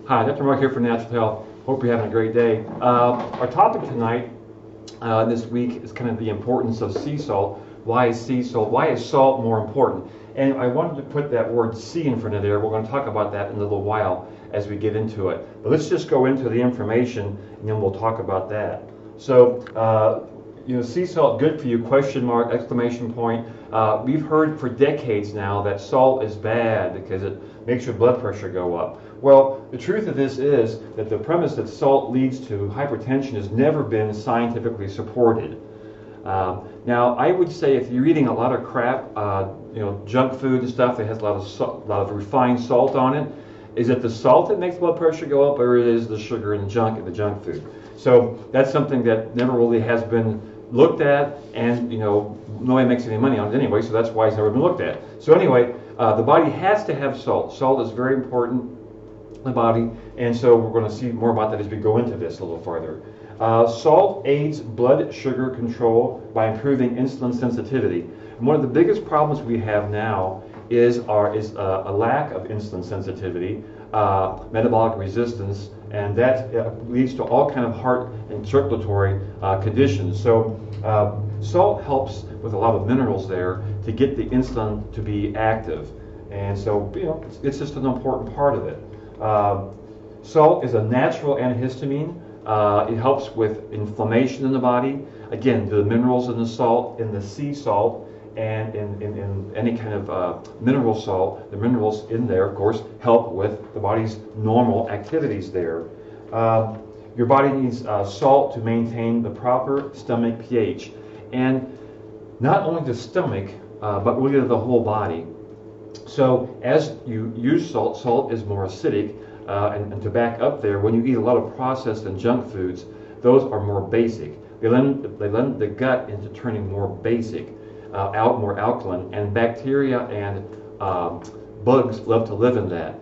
Hi, Dr. Mark here for Natural Health. Hope you're having a great day. Our topic tonight, this week, is kind of the importance of sea salt. Why is sea salt? Why is salt more important? And I wanted to put that word sea in front of there. We're going to talk about that in a little while as we get into it. But let's just go into the information, and then we'll talk about that. So, sea salt, good for you, question mark, exclamation point. We've heard for decades now that salt is bad because it makes your blood pressure go up. Well, the truth of this is that the premise that salt leads to hypertension has never been scientifically supported. Now, I would say if you're eating a lot of crap, junk food and stuff that has a lot of refined salt on it, is it the salt that makes blood pressure go up, or is the sugar and the junk food? So that's something that never really has been looked at, and nobody makes any money on it anyway, so that's why it's never been looked at. So anyway, the body has to have salt. Salt is very important in the body, and so we're going to see more about that as we go into this a little farther. Salt aids blood sugar control by improving insulin sensitivity. And one of the biggest problems we have now is a lack of insulin sensitivity, metabolic resistance, and that leads to all kind of heart and circulatory conditions. So salt helps with a lot of minerals there to get the insulin to be active, and so it's just an important part of it. Salt is a natural antihistamine. It helps with inflammation in the body. Again, the minerals in the salt, in the sea salt, and in any kind of mineral salt, the minerals in there, of course, help with the body's normal activities there. Your body needs salt to maintain the proper stomach pH. And not only the stomach, but really the whole body. So as you use salt, salt is more acidic. And to back up there, when you eat a lot of processed and junk foods, those are more basic. They lend the gut into turning more basic, more alkaline, and bacteria and bugs love to live in that.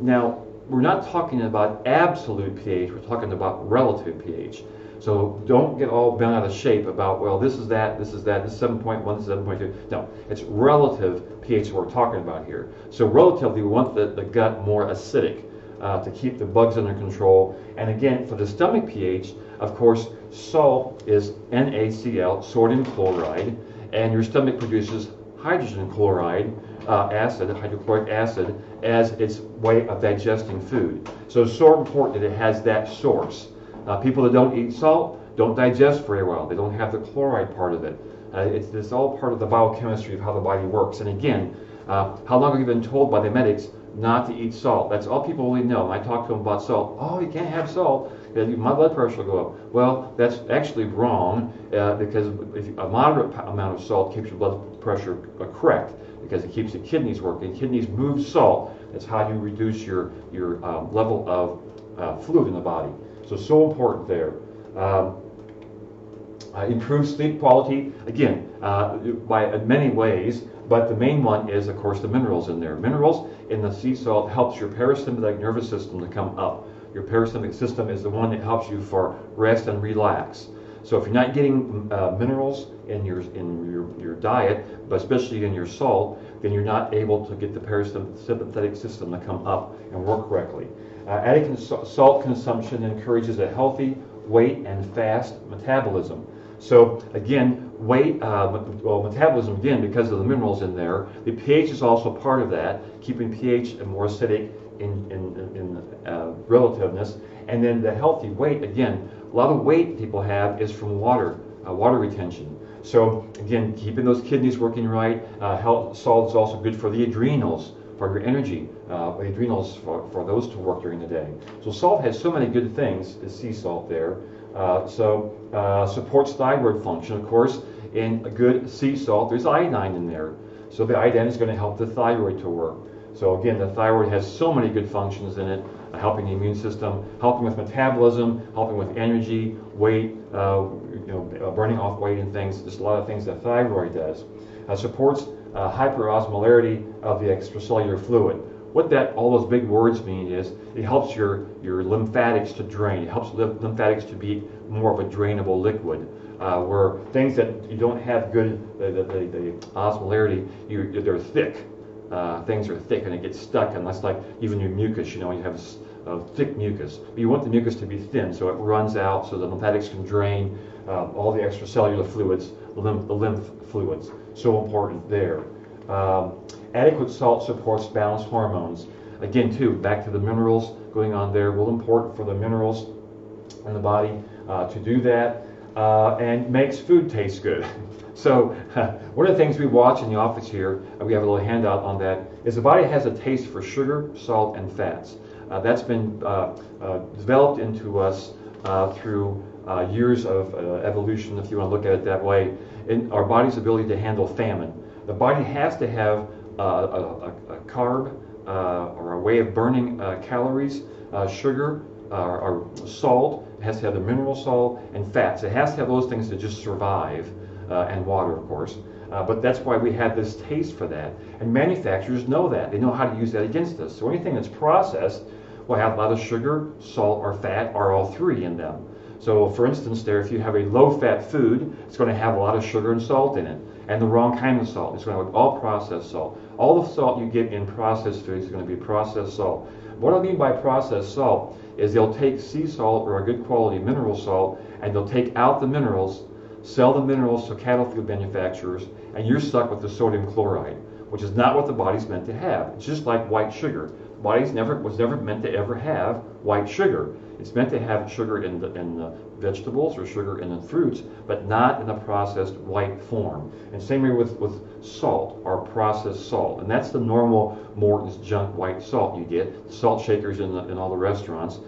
Now, we're not talking about absolute pH, we're talking about relative pH. So don't get all bent out of shape about, well, this is 7.1, this is 7.2. No, it's relative pH we're talking about here. So relatively, we want the gut more acidic to keep the bugs under control. And again, for the stomach pH, of course, salt is NaCl, sodium chloride, and your stomach produces hydrogen chloride acid, hydrochloric acid, as its way of digesting food. So it's so important that it has that source. People that don't eat salt don't digest very well. They don't have the chloride part of it. It's all part of the biochemistry of how the body works. And again, how long have you been told by the medics not to eat salt? That's all people really know. When I talk to them about salt, oh, you can't have salt, my blood pressure will go up. Well, that's actually wrong because a moderate amount of salt keeps your blood pressure correct because it keeps the kidneys working. Kidneys move salt. That's how you reduce your level of fluid in the body. So important there. Improve sleep quality, again, by many ways, but the main one is, of course, the minerals in there. Minerals in the sea salt helps your parasympathetic nervous system to come up. Your parasympathetic system is the one that helps you for rest and relax. So if you're not getting minerals in your diet, but especially in your salt, then you're not able to get the parasympathetic system to come up and work correctly. Adding salt consumption encourages a healthy weight and fast metabolism. So again, metabolism again because of the minerals in there. The pH is also part of that, keeping pH more acidic in relativeness. And then the healthy weight, again, a lot of weight people have is from water retention. So again, keeping those kidneys working right. Salt is also good for the adrenals, for your energy, the adrenals for those to work during the day. So salt has so many good things, the sea salt there. Supports thyroid function, of course. In a good sea salt, there's iodine in there. So the iodine is going to help the thyroid to work. So again, the thyroid has so many good functions in it, helping the immune system, helping with metabolism, helping with energy, weight, burning off weight and things. There's a lot of things that thyroid does. Supports hyperosmolarity of the extracellular fluid. What all those big words mean is it helps your lymphatics to drain. It helps lymphatics to be more of a drainable liquid. Where things that you don't have good the osmolarity, they're thick. Things are thick and it gets stuck, and that's like even your mucus. You have thick mucus. But you want the mucus to be thin so it runs out so the lymphatics can drain all the extracellular fluids, the lymph fluids. So important there. Adequate salt supports balanced hormones. Again, too, back to the minerals going on there. Real important for the minerals in the body to do that, and makes food taste good. So one of the things we watch in the office here, we have a little handout on that, is the body has a taste for sugar, salt, and fats. That's been developed into us through years of evolution, if you want to look at it that way, in our body's ability to handle famine. The body has to have a carb or a way of burning calories, sugar, or salt. It has to have the mineral salt and fats. It has to have those things to just survive, and water, of course. But that's why we have this taste for that. And manufacturers know that. They know how to use that against us. So anything that's processed will have a lot of sugar, salt, or fat, or all three in them. So for instance there, if you have a low-fat food, it's going to have a lot of sugar and salt in it. And the wrong kind of salt. It's going to have all processed salt. All the salt you get in processed foods is going to be processed salt. What I mean by processed salt is they'll take sea salt or a good quality mineral salt and they'll take out the minerals, sell the minerals to cattle food manufacturers, and you're stuck with the sodium chloride, which is not what the body's meant to have. It's just like white sugar. The body was never meant to ever have white sugar. It's meant to have sugar in the vegetables or sugar in the fruits, but not in a processed white form. And same way with salt or processed salt. And that's the normal Morton's junk white salt you get, salt shakers in all the restaurants.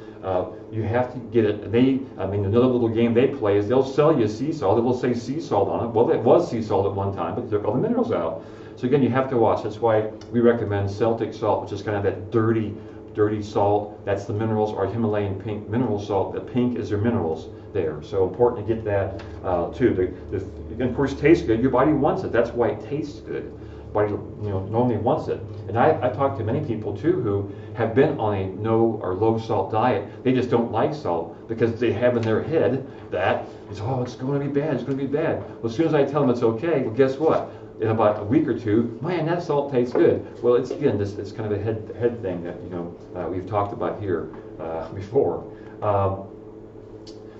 You have to get it. Another little game they play is they'll sell you sea salt. They will say sea salt on it. Well, it was sea salt at one time, but they took all the minerals out. So again, you have to watch. That's why we recommend Celtic salt, which is kind of that dirty salt. That's the minerals, or Himalayan pink mineral salt. The pink is their minerals there. So important to get that too. And of course, tastes good. Your body wants it. That's why it tastes good. Body normally wants it. And I talk to many people too who have been on a no or low salt diet. They just don't like salt because they have in their head that it's going to be bad. It's going to be bad. Well, as soon as I tell them it's okay, well, guess what? In about a week or two, man, that salt tastes good. Well, it's kind of a head thing that we've talked about here before.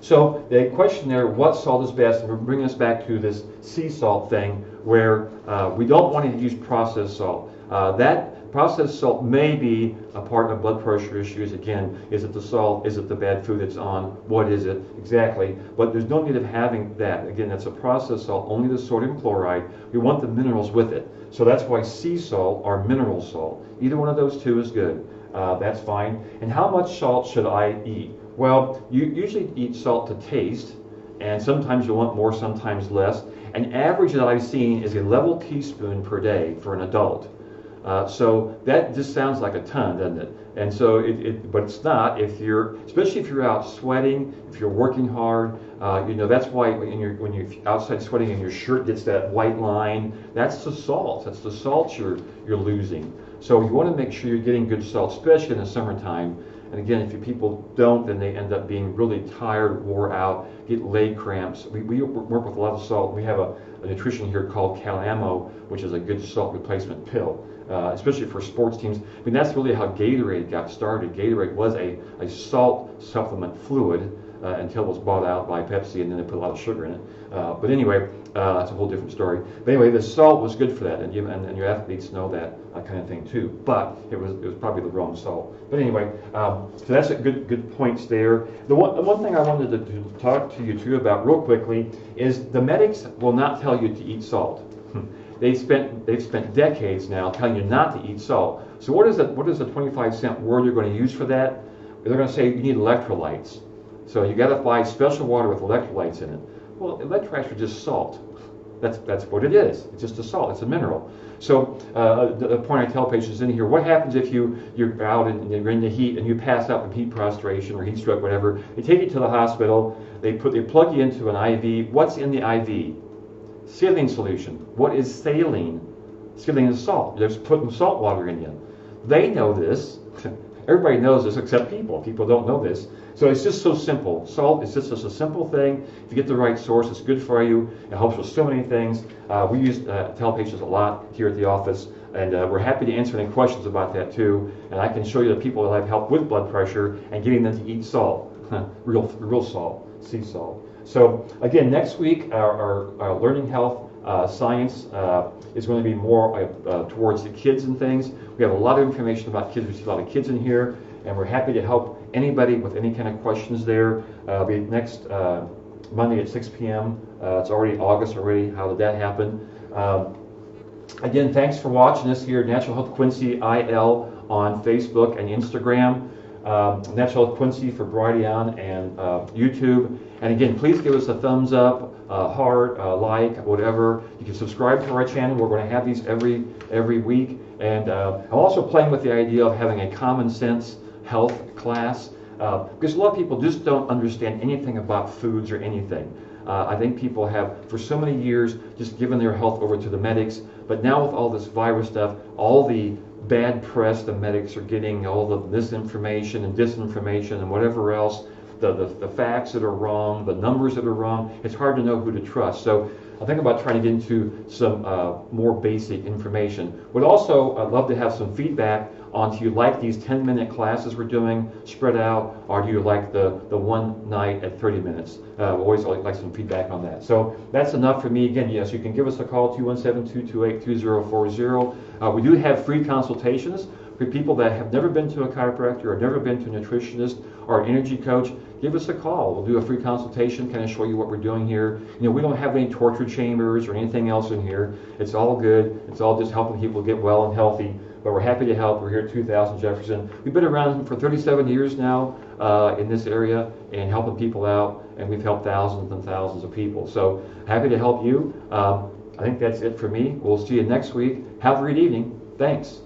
So the question there, what salt is best? And we're bringing us back to this sea salt thing, where we don't want to use processed salt. That processed salt may be a part of blood pressure issues. Again, is it the salt? Is it the bad food it's on? What is it exactly? But there's no need of having that. Again, that's a processed salt, only the sodium chloride. We want the minerals with it. So that's why sea salt or mineral salt. Either one of those two is good. That's fine. And how much salt should I eat? Well, you usually eat salt to taste, and sometimes you want more, sometimes less. An average that I've seen is a level teaspoon per day for an adult. So that just sounds like a ton, doesn't it? And so but it's not. Especially if you're out sweating, if you're working hard, that's why when you're outside sweating and your shirt gets that white line, that's the salt. That's the salt you're losing. So you want to make sure you're getting good salt, especially in the summertime. And again, if people don't, then they end up being really tired, wore out, get leg cramps. We work with a lot of salt. We have a nutrition here called Calamo, which is a good salt replacement pill, especially for sports teams. I mean, that's really how Gatorade got started. Gatorade was a salt supplement fluid until it was bought out by Pepsi, and then they put a lot of sugar in it. But anyway, that's a whole different story. But anyway, the salt was good for that, and your athletes know that kind of thing too. But it was probably the wrong salt. But anyway, so that's a good points there. The one thing I wanted to talk to you too about real quickly is the medics will not tell you to eat salt. They've spent decades now telling you not to eat salt. So what is the 25-cent word you're going to use for that? They're going to say you need electrolytes. So you got to buy special water with electrolytes in it. Well, electrolytes are just salt. That's what it is. It's just a salt. It's a mineral. So the point I tell patients in here: what happens if you're out and you're in the heat and you pass out with heat prostration or heat stroke, whatever? They take you to the hospital. They plug you into an IV. What's in the IV? Saline solution. What is saline? Saline is salt. They're just putting salt water in you. They know this. Everybody knows this except people. People don't know this. So it's just so simple. Salt is just a simple thing. If you get the right source, it's good for you. It helps with so many things. We tell patients a lot here at the office And we're happy to answer any questions about that too. And I can show you the people that I've helped with blood pressure and getting them to eat salt, real salt, sea salt. So again, next week our learning health science is going to be more towards the kids and things. We have a lot of information about kids. We see a lot of kids in here, and we're happy to help anybody with any kind of questions there. Be next Monday at 6 p.m. It's already August already. How did that happen? Again, thanks for watching us here at Natural Health Quincy IL on Facebook and Instagram. Natural Health Quincy for Brighteon and YouTube. And again, please give us a thumbs up, heart, like, whatever. You can subscribe to our channel. We're going to have these every week. And I'm also playing with the idea of having a common sense health class because a lot of people just don't understand anything about foods or anything. I think people have, for so many years, just given their health over to the medics. But now with all this virus stuff, all the bad press the medics are getting, all the misinformation and disinformation and whatever else, the facts that are wrong, the numbers that are wrong, it's hard to know who to trust. So I think about trying to get into some more basic information. Would also love to have some feedback on, do you like these 10-minute classes we're doing spread out, or do you like the one night at 30 minutes? We always like some feedback on that. So that's enough for me. Again, yes, you can give us a call, 217-228-2040. We do have free consultations for people that have never been to a chiropractor or never been to a nutritionist or an energy coach. Give us a call. We'll do a free consultation, kind of show you what we're doing here. You know, we don't have any torture chambers or anything else in here. It's all good. It's all just helping people get well and healthy. But we're happy to help. We're here at 2000 Jefferson. We've been around for 37 years now in this area and helping people out, and we've helped thousands and thousands of people. So happy to help you. I think that's it for me. We'll see you next week. Have a great evening. Thanks.